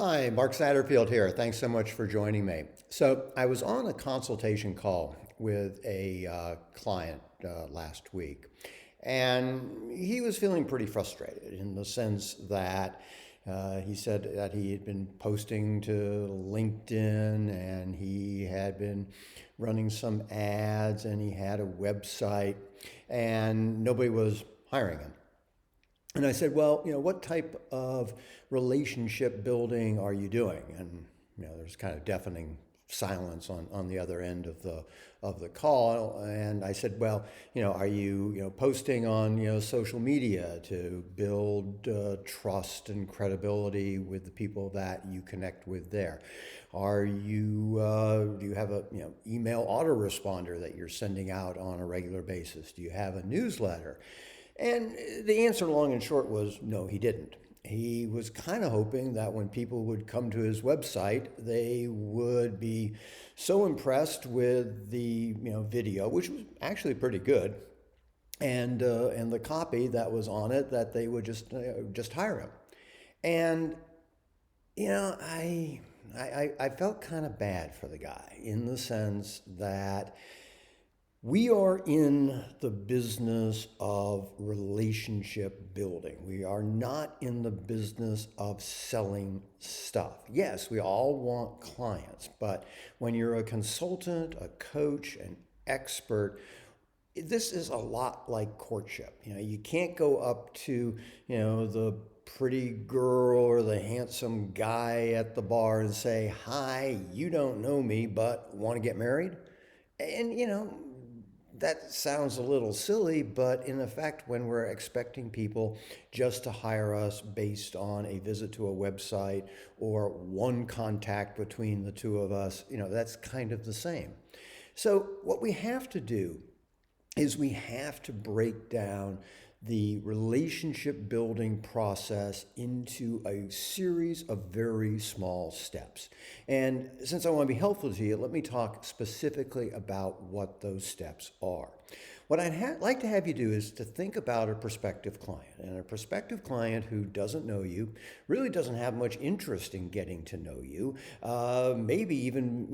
Hi, Mark Satterfield here. Thanks so much for joining me. So, I was on a consultation call with a client last week, and he was feeling pretty frustrated in the sense that he said that he had been posting to LinkedIn and he had been running some ads and he had a website, and nobody was hiring him. And I said, well, what type of relationship building are you doing? And there's kind of deafening silence on the other end of the call. And I said, well, are you posting on social media to build trust and credibility with the people that you connect with there? Are you do you have a email autoresponder that you're sending out on a regular basis? Do you have a newsletter? And the answer, long and short, was no, he didn't. He was kind of hoping that when people would come to his website, they would be so impressed with the video, which was actually pretty good, and the copy that was on it that they would just hire him. And you know, I felt kind of bad for the guy in the sense that we are in the business of relationship building. We are not in the business of selling stuff. Yes, we all want clients, but when you're a consultant, a coach, an expert, this is a lot like courtship. You can't go up to, the pretty girl or the handsome guy at the bar and say, "Hi, you don't know me, but want to get married?" And that sounds a little silly, but in effect, when we're expecting people just to hire us based on a visit to a website or one contact between the two of us, that's kind of the same. So, what we have to do is we have to break down the relationship building process into a series of very small steps. And since I want to be helpful to you, let me talk specifically about what those steps are. What I'd like to have you do is to think about a prospective client. And a prospective client who doesn't know you, really doesn't have much interest in getting to know you, maybe even,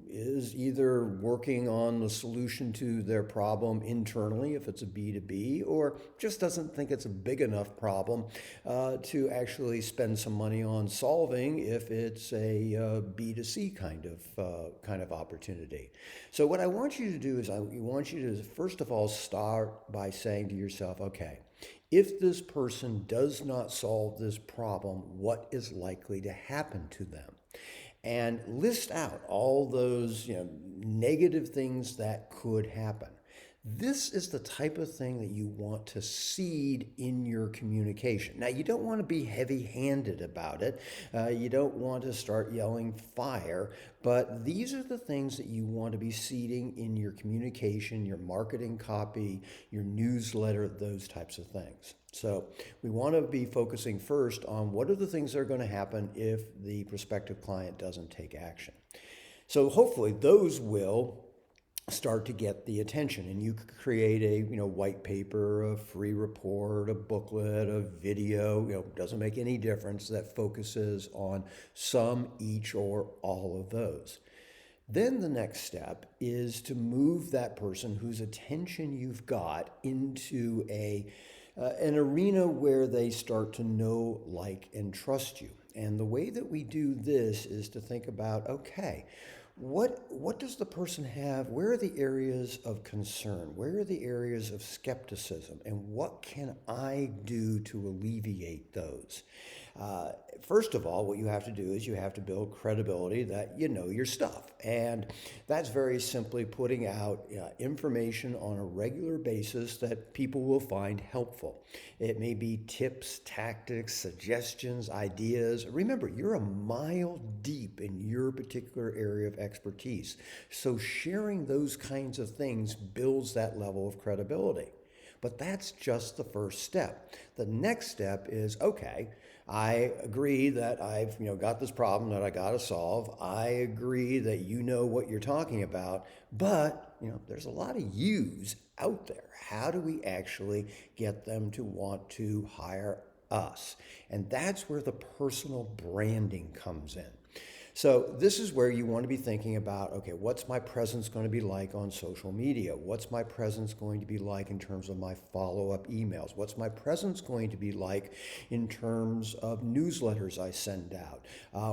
is either working on the solution to their problem internally if it's a B2B, or just doesn't think it's a big enough problem to actually spend some money on solving if it's a B2C kind of opportunity. So what I want you to do is I want you to first of all start by saying to yourself, okay, if this person does not solve this problem, what is likely to happen to them? And list out all those negative things that could happen. This is the type of thing that you want to seed in your communication. Now, you don't want to be heavy handed about it. You don't want to start yelling fire, but these are the things that you want to be seeding in your communication, your marketing copy, your newsletter, those types of things. So, we want to be focusing first on what are the things that are going to happen if the prospective client doesn't take action. So, hopefully, those will start to get the attention, and you could create a white paper, a free report, a booklet, a video, doesn't make any difference, that focuses on some, each, or all of those. Then the next step is to move that person whose attention you've got into an arena where they start to know, like, and trust you. And the way that we do this is to think about, okay, what does the person have? Where are the areas of concern? Where are the areas of skepticism? And what can I do to alleviate those? First of all, what you have to do is you have to build credibility that you know your stuff. And that's very simply putting out information on a regular basis that people will find helpful. It may be tips, tactics, suggestions, ideas. Remember, you're a mile deep in your particular area of expertise. So sharing those kinds of things builds that level of credibility. But that's just the first step. The next step is, okay, I agree that I've got this problem that I got to solve. I agree that you know what you're talking about, but there's a lot of yous out there. How do we actually get them to want to hire us. And that's where the personal branding comes in. So this is where you want to be thinking about, okay, what's my presence going to be like on social media? What's my presence going to be like in terms of my follow-up emails? What's my presence going to be like in terms of newsletters I send out?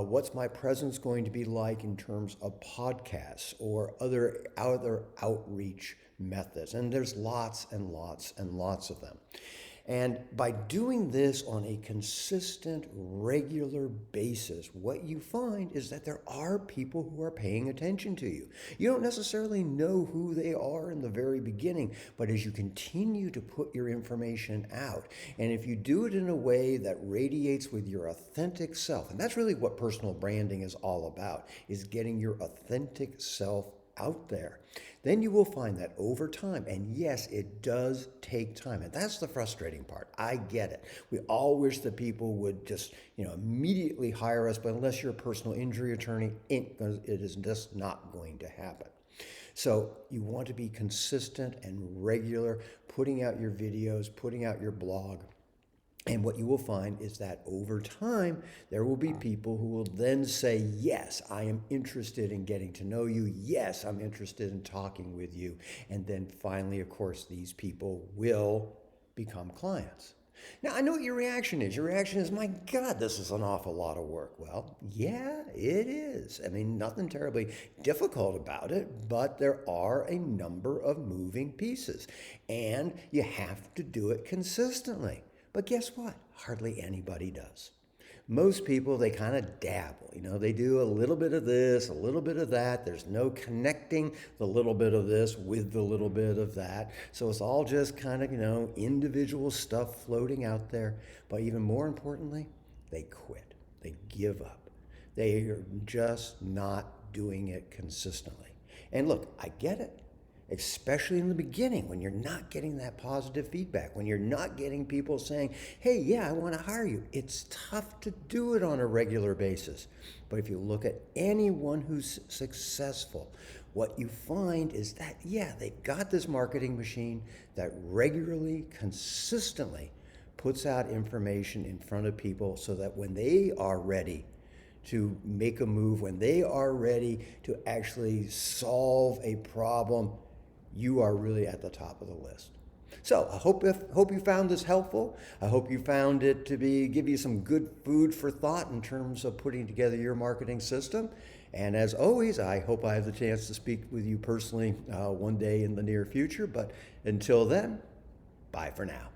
What's my presence going to be like in terms of podcasts or other outreach methods? And there's lots and lots and lots of them. And by doing this on a consistent, regular basis, what you find is that there are people who are paying attention to you. You don't necessarily know who they are in the very beginning, but as you continue to put your information out, and if you do it in a way that radiates with your authentic self, and that's really what personal branding is all about, is getting your authentic self out there, then you will find that over time, and yes, it does take time, and that's the frustrating part. I get it. We all wish that people would just, immediately hire us, but unless you're a personal injury attorney, it is just not going to happen. So you want to be consistent and regular, putting out your videos, putting out your blog. And what you will find is that over time, there will be people who will then say, yes, I am interested in getting to know you. Yes, I'm interested in talking with you. And then finally, of course, these people will become clients. Now, I know what your reaction is. Your reaction is, my God, this is an awful lot of work. Well, yeah, it is. I mean, nothing terribly difficult about it, but there are a number of moving pieces. And you have to do it consistently. But guess what? Hardly anybody does. Most people, they kind of dabble. They do a little bit of this, a little bit of that. There's no connecting the little bit of this with the little bit of that. So it's all just kind of, individual stuff floating out there. But even more importantly, they quit. They give up. They are just not doing it consistently. And look, I get it. Especially in the beginning when you're not getting that positive feedback, when you're not getting people saying, hey, yeah, I want to hire you. It's tough to do it on a regular basis. But if you look at anyone who's successful, what you find is that, yeah, they've got this marketing machine that regularly, consistently puts out information in front of people so that when they are ready to make a move, when they are ready to actually solve a problem, you are really at the top of the list. So I hope you found this helpful. I hope you found it to give you some good food for thought in terms of putting together your marketing system. And as always, I hope I have the chance to speak with you personally one day in the near future. But until then, bye for now.